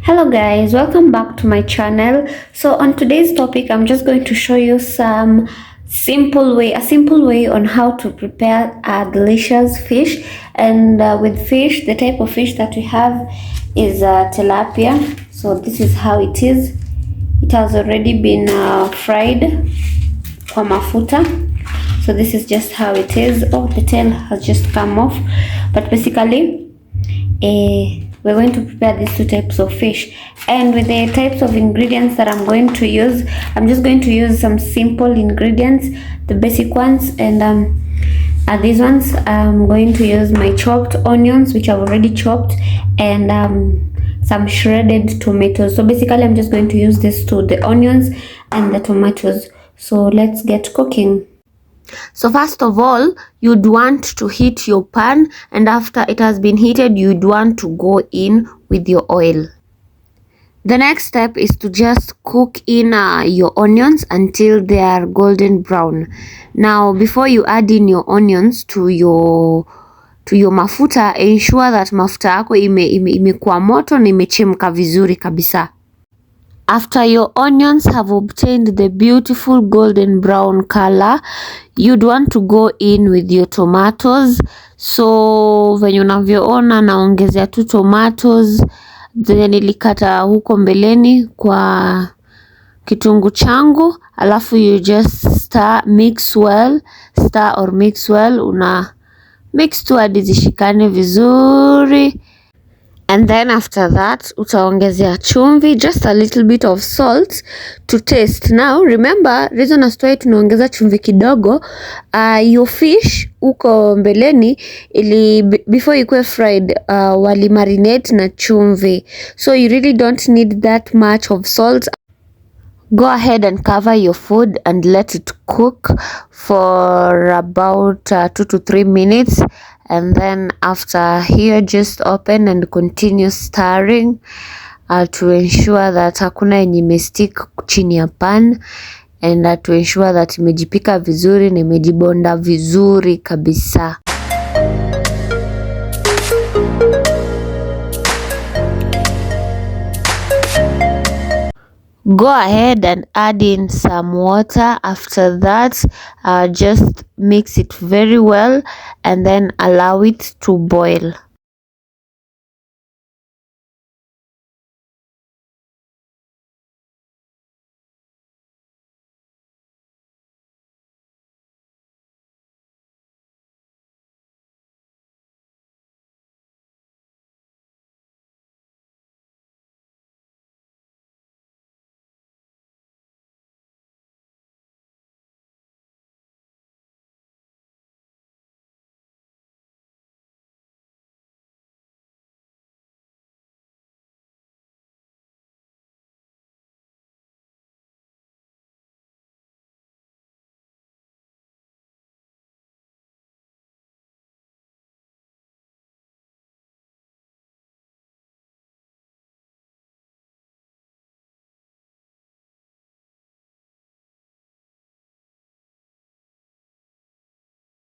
Hello guys, welcome back to my channel. So on today's topic, I'm just going to show you a simple way on how to prepare a delicious fish. And with fish, the type of fish that we have is tilapia. So this is how it is. It has already been fried kwa mafuta. So this is just how it is. Oh, the tail has just come off. But basically, we're going to prepare these two types of fish, and with the types of ingredients that I'm going to use, I'm just going to use some simple ingredients, the basic ones. And these ones, I'm going to use my chopped onions, which I've already chopped, and some shredded tomatoes. So basically I'm just going to use these two, the onions and the tomatoes. So let's get cooking. So first of all, you'd want to heat your pan, and after it has been heated, you'd want to go in with your oil. The next step is to just cook in your onions until they are golden brown. Now, before you add in your onions to your mafuta, ensure that mafuta yako imekuwa moto na imechemka vizuri kabisa. After your onions have obtained the beautiful golden brown color, you'd want to go in with your tomatoes. So venye unavyoona naongezea tu tomatoes zenye nilikata huko mbeleni kwa kitungu changu, alafu you just mix well, una mix tu hadi zishikane vizuri. And then after that, utaongezea chumvi, just a little bit of salt to taste. Now, remember, reason as to why tunaongeza chumvi kidogo, your fish uko mbeleni, before ikuwe fried, wali marinate na chumvi. So you really don't need that much of salt. Go ahead and cover your food and let it cook for about 2 to 3 minutes. And then after here, just open and continue stirring to ensure that hakuna yenye imestick chini ya pan, and to ensure that imejipika vizuri na imejibonda vizuri kabisa. Go ahead and add in some water. After that, just mix it very well and then allow it to boil.